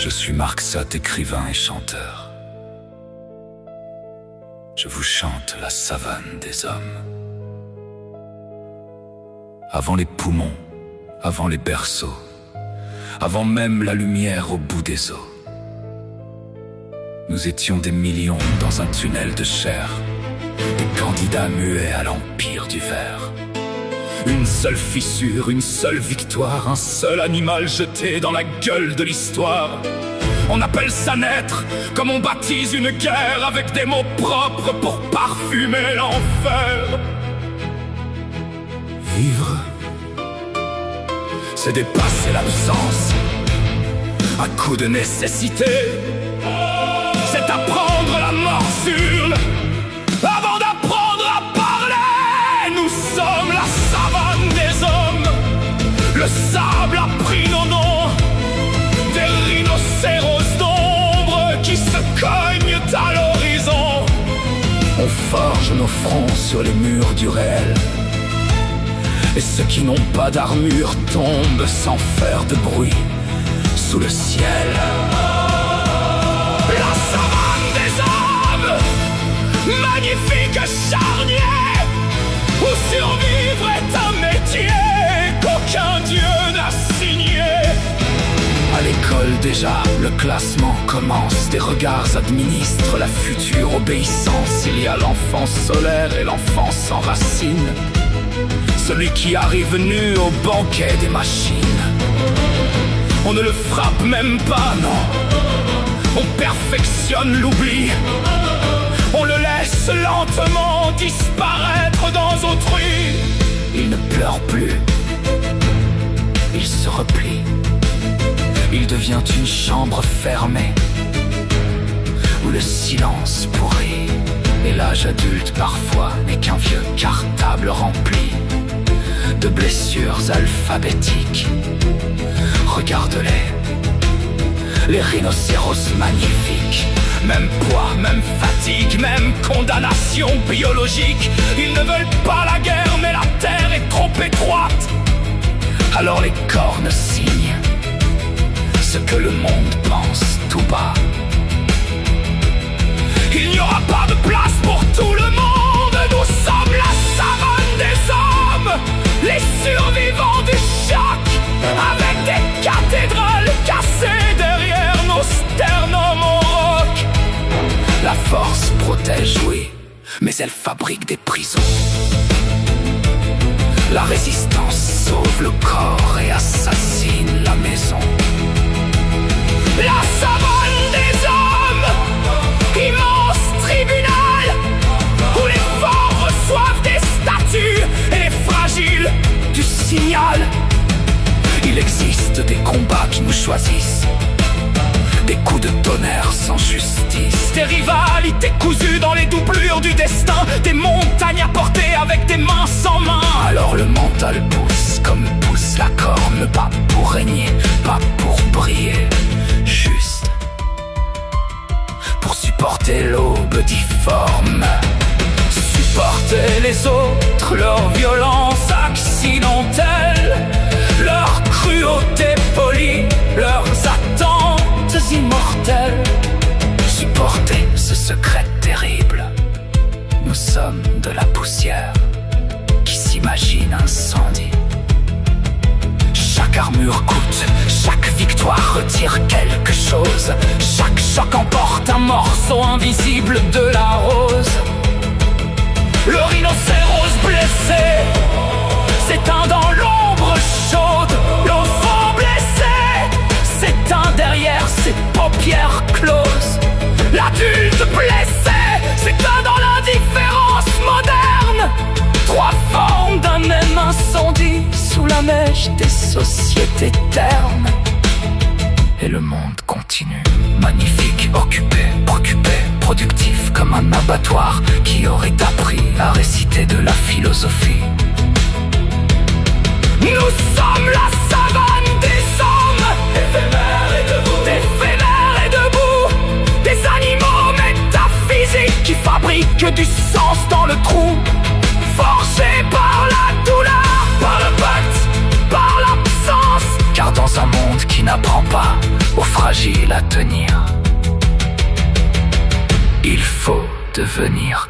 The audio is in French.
Je suis Marc Sott, écrivain et chanteur. Je vous chante la savane des hommes. Avant les poumons, avant les berceaux, avant même la lumière au bout des os, nous étions des millions dans un tunnel de chair, des candidats muets à l'empire du verre. Une seule fissure, une seule victoire, un seul animal jeté dans la gueule de l'histoire. On appelle ça naître, comme on baptise une guerre, avec des mots propres pour parfumer l'enfer. Vivre, c'est dépasser l'absence, à coup de nécessité. C'est apprendre la morsure avant d'apprendre à parler. Nous sommes la savane des hommes. Le sable a pris nos noms, des rhinocéros d'ombre qui se cognent à l'horizon. On forge nos fronts sur les murs du réel, et ceux qui n'ont pas d'armure tombent sans faire de bruit sous le ciel. La savane des hommes, magnifique charnier, où survivre est un métier qu'aucun dieu n'a signé. À l'école déjà, le classement commence, des regards administrent la future obéissance. Il y a l'enfant solaire et l'enfant sans racines, celui qui arrive nu au banquet des machines. On ne le frappe même pas, non. On perfectionne l'oubli. On le laisse lentement disparaître dans autrui. Il ne pleure plus, il se replie. Il devient une chambre fermée où le silence pourrit. Et l'âge adulte parfois n'est qu'un vieux cartable rempli de blessures alphabétiques. Regarde-les, les rhinocéros magnifiques. Même poids, même fatigue, même condamnation biologique. Ils ne veulent pas la guerre, mais la terre est trop étroite. Alors les cornes signent ce que le monde pense tout bas. Il n'y aura pas de place pour tout le monde. Nous sommes la savane des hommes, les survivants du choc, avec des cathédrales cassées derrière nos sternums au roc. La force protège, oui, mais elle fabrique des prisons. La résistance sauve le corps et assassine la maison. La savane des hommes, immense tribunal, où les forts reçoivent des statues et les fragiles du signal. Il existe des combats qui nous choisissent, des coups de tonnerre sans justice, des rivalités cousues dans les doublures du destin, des montagnes à porter avec des mains sans main. Alors le mental pousse comme pousse la corne, pas pour régner, pas pour briller, juste pour supporter l'aube difforme. Supporter les autres, leur violence accidentelle, leur cruauté polie, leurs attentes immortelles. Supporter ce secret terrible. Nous sommes de la poussière qui s'imagine incendie. Chaque armure coûte, chaque victoire retire quelque chose. Chaque choc emporte un morceau invisible de la rose. Le rhinocéros blessé s'éteint dans l'ombre chaude. L'enfant blessé s'éteint derrière ses paupières closes. L'adulte blessé s'éteint dans l'indifférence moderne. Trois formes d'un même incendie sous la mèche des sociétés ternes. Et le monde continue, magnifique, occupé, préoccupé, productif comme un abattoir qui aurait appris à réciter de la philosophie. Nous sommes la savane des hommes, éphémères et debout, des animaux métaphysiques qui fabriquent du sens dans le trou, forgés par la douleur, par le pacte, par l'absence. Car dans un monde qui qui n'apprend pas aux fragiles à tenir. Il faut devenir